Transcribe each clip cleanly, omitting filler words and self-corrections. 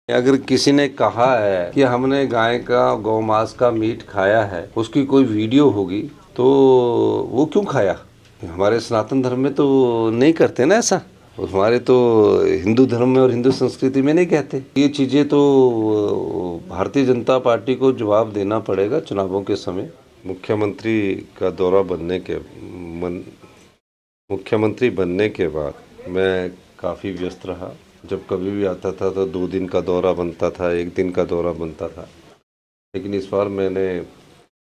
अगर किसी ने कहा है कि हमने गाय का गौमांस का मीट खाया है, उसकी कोई वीडियो होगी तो वो क्यों खाया? हमारे सनातन धर्म में तो नहीं करते ना ऐसा। हमारे तो हिंदू धर्म में और हिंदू संस्कृति में नहीं कहते। ये चीज़ें तो भारतीय जनता पार्टी को जवाब देना पड़ेगा चुनावों के समय। मुख्यमंत्री का दौरा बनने के मुख्यमंत्री बनने के बाद मैं काफ़ी व्यस्त रहा। जब कभी भी आता था तो 2 दिन का दौरा बनता था, 1 दिन का दौरा बनता था। लेकिन इस बार मैंने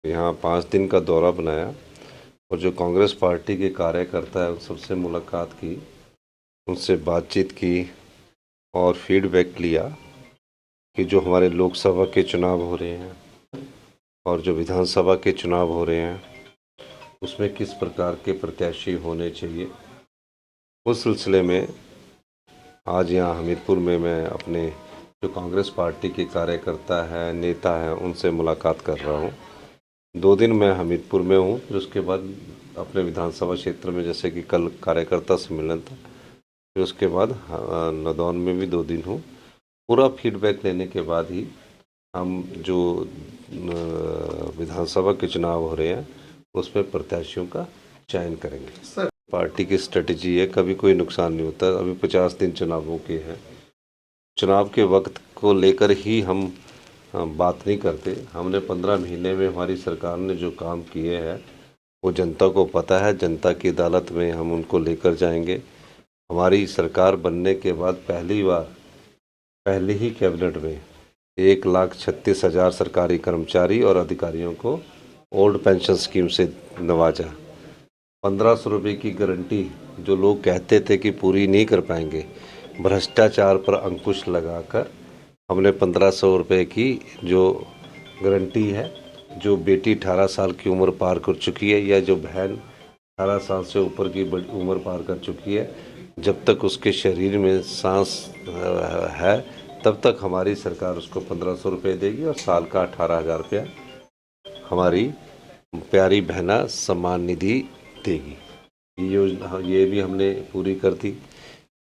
यहाँ 5 दिन का दौरा बनाया और जो कांग्रेस पार्टी के कार्यकर्ता है उन सबसे मुलाकात की, उनसे बातचीत की और फीडबैक लिया कि जो हमारे लोकसभा के चुनाव हो रहे हैं और जो विधानसभा के चुनाव हो रहे हैं उसमें किस प्रकार के प्रत्याशी होने चाहिए। उस सिलसिले में आज यहाँ हमीरपुर में मैं अपने जो कांग्रेस पार्टी के कार्यकर्ता है, नेता हैं, उनसे मुलाकात कर रहा हूँ। 2 दिन मैं हमीरपुर में हूँ, फिर उसके बाद अपने विधानसभा क्षेत्र में, जैसे कि कल कार्यकर्ता सम्मेलन था, फिर उसके बाद नदौन में भी 2 दिन हूँ। पूरा फीडबैक लेने के बाद ही हम जो विधानसभा के चुनाव हो रहे हैं उसमें प्रत्याशियों का चयन करेंगे। पार्टी की स्ट्रेटजी है, कभी कोई नुकसान नहीं होता। अभी 50 दिन चुनावों के हैं। चुनाव के वक्त को लेकर ही हम बात नहीं करते। हमने 15 महीने में हमारी सरकार ने जो काम किए हैं वो जनता को पता है। जनता की अदालत में हम उनको लेकर जाएंगे। हमारी सरकार बनने के बाद पहली बार पहले ही कैबिनेट में 1,36,000 सरकारी कर्मचारी और अधिकारियों को ओल्ड पेंशन स्कीम से नवाजा। 1500 रुपये की गारंटी जो लोग कहते थे कि पूरी नहीं कर पाएंगे, भ्रष्टाचार पर अंकुश लगाकर हमने 1500 रुपये की जो गारंटी है, जो बेटी 18 साल की उम्र पार कर चुकी है या जो बहन 18 साल से ऊपर की उम्र पार कर चुकी है, जब तक उसके शरीर में सांस है तब तक हमारी सरकार उसको 1500 रुपये देगी और साल का 18,000 रुपया हमारी प्यारी बहना सम्मान निधि देगी। ये योजना ये भी हमने पूरी कर दी।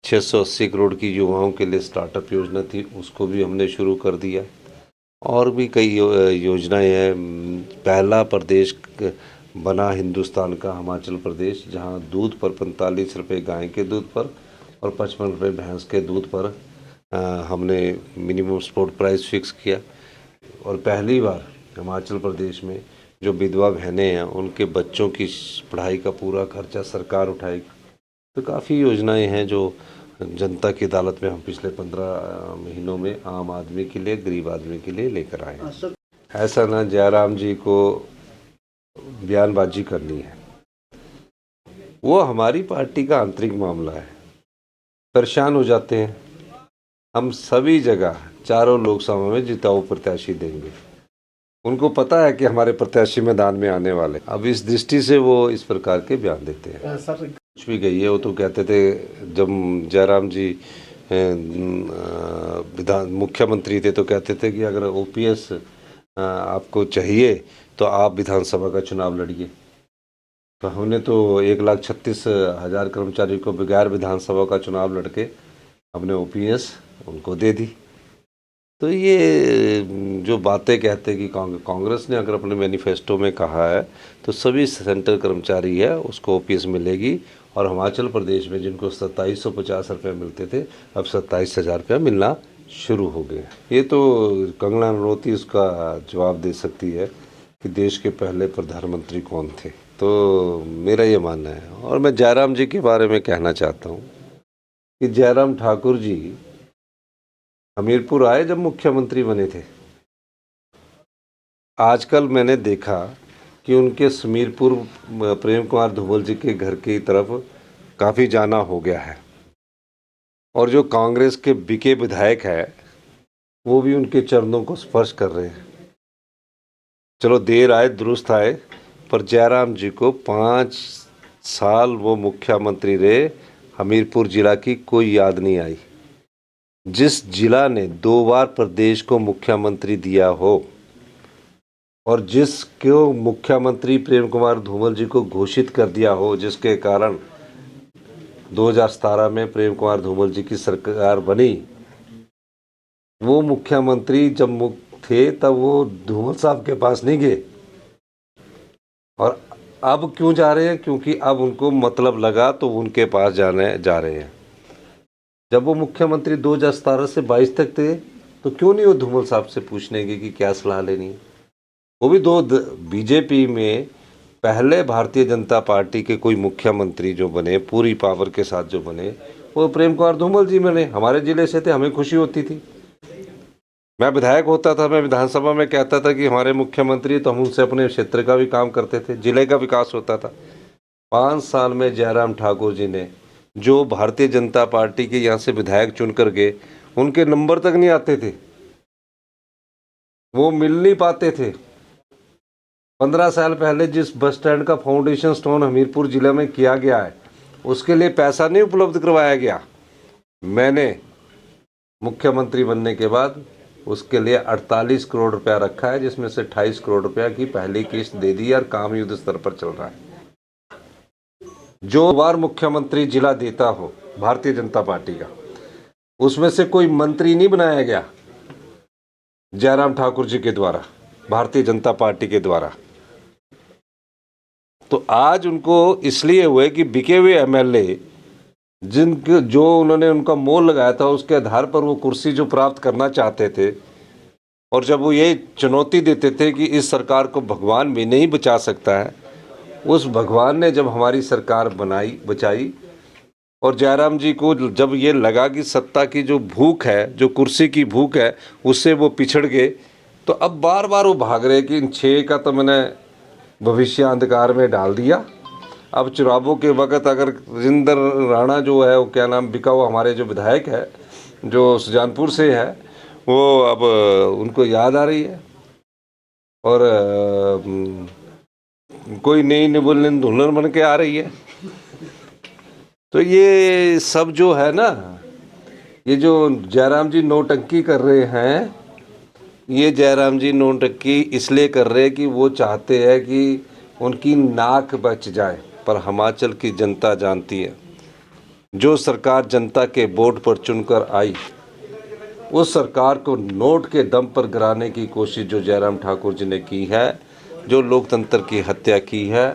680 करोड़ की युवाओं के लिए स्टार्टअप योजना थी, उसको भी हमने शुरू कर दिया। और भी कई योजनाएं हैं। पहला प्रदेश बना हिंदुस्तान का हिमाचल प्रदेश, जहां दूध पर 45 रुपये गाय के दूध पर और 55 रुपये भैंस के दूध पर हमने मिनिमम सपोर्ट प्राइस फिक्स किया। और पहली बार हिमाचल प्रदेश में जो विधवा बहनें हैं उनके बच्चों की पढ़ाई का पूरा खर्चा सरकार उठाएगी। तो काफ़ी योजनाएं हैं जो जनता की अदालत में हम पिछले 15 महीनों में आम आदमी के लिए, गरीब आदमी के लिए लेकर आए हैं। ऐसा ना जयराम जी को बयानबाजी करनी है, वो हमारी पार्टी का आंतरिक मामला है। परेशान हो जाते हैं। हम सभी जगह चारों लोकसभा में जिताऊ प्रत्याशी देंगे। उनको पता है कि हमारे प्रत्याशी मैदान में आने वाले। अब इस दृष्टि से वो इस प्रकार के बयान देते हैं। सर कुछ भी गई है, वो तो कहते थे जब जयराम जी मुख्यमंत्री थे तो कहते थे कि अगर ओपीएस आपको चाहिए तो आप विधानसभा का चुनाव लड़िए। तो हमने तो 1,36,000 कर्मचारी को बगैर विधानसभा का चुनाव लड़के हमने ओपीएस उनको दे दी। तो ये जो बातें कहते कि कांग्रेस ने अगर अपने मैनिफेस्टो में कहा है तो सभी सेंटर कर्मचारी है उसको ओपीएस मिलेगी। और हिमाचल प्रदेश में जिनको 2750 रुपये मिलते थे, अब 27,000 रुपया मिलना शुरू हो गए। ये तो कंगना रनौती उसका जवाब दे सकती है कि देश के पहले प्रधानमंत्री कौन थे। तो मेरा ये मानना है। और मैं जयराम जी के बारे में कहना चाहता हूँ कि जयराम ठाकुर जी हमीरपुर आए जब मुख्यमंत्री बने थे। आजकल मैंने देखा कि उनके समीरपुर प्रेम कुमार धूमल जी के घर की तरफ काफ़ी जाना हो गया है। और जो कांग्रेस के बिके विधायक है वो भी उनके चरणों को स्पर्श कर रहे हैं। चलो देर आए दुरुस्त आए, पर जयराम जी को 5 साल वो मुख्यमंत्री रहे, हमीरपुर जिला की कोई याद नहीं आई। जिस जिला ने 2 बार प्रदेश को मुख्यमंत्री दिया हो और जिसको मुख्यमंत्री प्रेम कुमार धूमल जी को घोषित कर दिया हो, जिसके कारण 2017 में प्रेम कुमार धूमल जी की सरकार बनी, वो मुख्यमंत्री जब थे तब वो धूमल साहब के पास नहीं गए, और अब क्यों जा रहे हैं? क्योंकि अब उनको मतलब लगा तो उनके पास जा रहे हैं। जब वो मुख्यमंत्री 2017 से 22 तक थे तो क्यों नहीं वो धूमल साहब से पूछने गए कि क्या सलाह लेनी है? वो भी बीजेपी में पहले भारतीय जनता पार्टी के कोई मुख्यमंत्री जो बने पूरी पावर के साथ जो बने वो प्रेम कुमार धूमल जी बने। हमारे जिले से थे, हमें खुशी होती थी। मैं विधायक होता था, मैं विधानसभा में कहता था कि हमारे मुख्यमंत्री, तो हम उनसे अपने क्षेत्र का भी काम करते थे, जिले का विकास होता था। 5 साल में जयराम ठाकुर जी ने जो भारतीय जनता पार्टी के यहाँ से विधायक चुन कर गए, उनके नंबर तक नहीं आते थे, वो मिल नहीं पाते थे। 15 साल पहले जिस बस स्टैंड का फाउंडेशन स्टोन हमीरपुर जिले में किया गया है, उसके लिए पैसा नहीं उपलब्ध करवाया गया। मैंने मुख्यमंत्री बनने के बाद उसके लिए 48 करोड़ रुपया रखा है, जिसमें से 28 करोड़ रुपया की पहली किस्त दे दी और काम युद्ध स्तर पर चल रहा है। जो बार मुख्यमंत्री जिला देता हो भारतीय जनता पार्टी का, उसमें से कोई मंत्री नहीं बनाया गया जयराम ठाकुर जी के द्वारा, भारतीय जनता पार्टी के द्वारा। तो आज उनको इसलिए हुए कि बिके हुए एमएलए जिनके जो उन्होंने उनका मोल लगाया था, उसके आधार पर वो कुर्सी जो प्राप्त करना चाहते थे, और जब वो ये चुनौती देते थे कि इस सरकार को भगवान भी नहीं बचा सकता है, उस भगवान ने जब हमारी सरकार बचाई, और जयराम जी को जब ये लगा कि सत्ता की जो भूख है, जो कुर्सी की भूख है, उससे वो पिछड़ गए, तो अब बार बार वो भाग रहे कि इन 6 का तो मैंने भविष्य अंधकार में डाल दिया। अब चुनावों के वक्त अगर राजेंद्र राणा जो है, वो क्या नाम, बिका हुआ हमारे जो विधायक है जो सुजानपुर से है, वो अब उनको याद आ रही है, और कोई नई निबुल्लिन दुल्हन बन के आ रही है। तो ये सब जो है ना, ये जो जयराम जी नौटंकी कर रहे हैं, ये जयराम जी नौटंकी इसलिए कर रहे हैं कि वो चाहते हैं कि उनकी नाक बच जाए। पर हिमाचल की जनता जानती है, जो सरकार जनता के वोट पर चुनकर आई, उस सरकार को नोट के दम पर गिराने की कोशिश जो जयराम ठाकुर जी ने की है, जो लोकतंत्र की हत्या की है।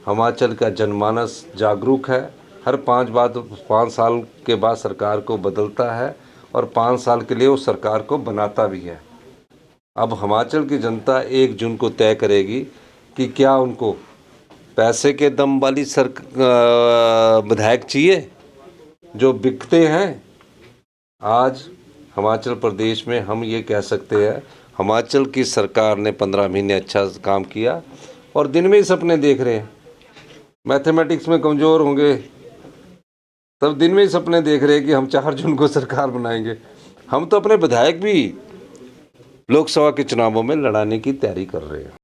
हिमाचल का जनमानस जागरूक है, हर 5 साल के बाद सरकार को बदलता है, और 5 साल के लिए उस सरकार को बनाता भी है। अब हिमाचल की जनता 1 जून को तय करेगी कि क्या उनको पैसे के दम वाली विधायक चाहिए जो बिकते हैं। आज हिमाचल प्रदेश में हम ये कह सकते हैं, हिमाचल की सरकार ने 15 महीने अच्छा काम किया, और दिन में ही सपने देख रहे हैं। मैथमेटिक्स में कमज़ोर होंगे तब दिन में ही सपने देख रहे हैं कि हम 4 जून को सरकार बनाएंगे। हम तो अपने विधायक भी लोकसभा के चुनावों में लड़ाने की तैयारी कर रहे हैं।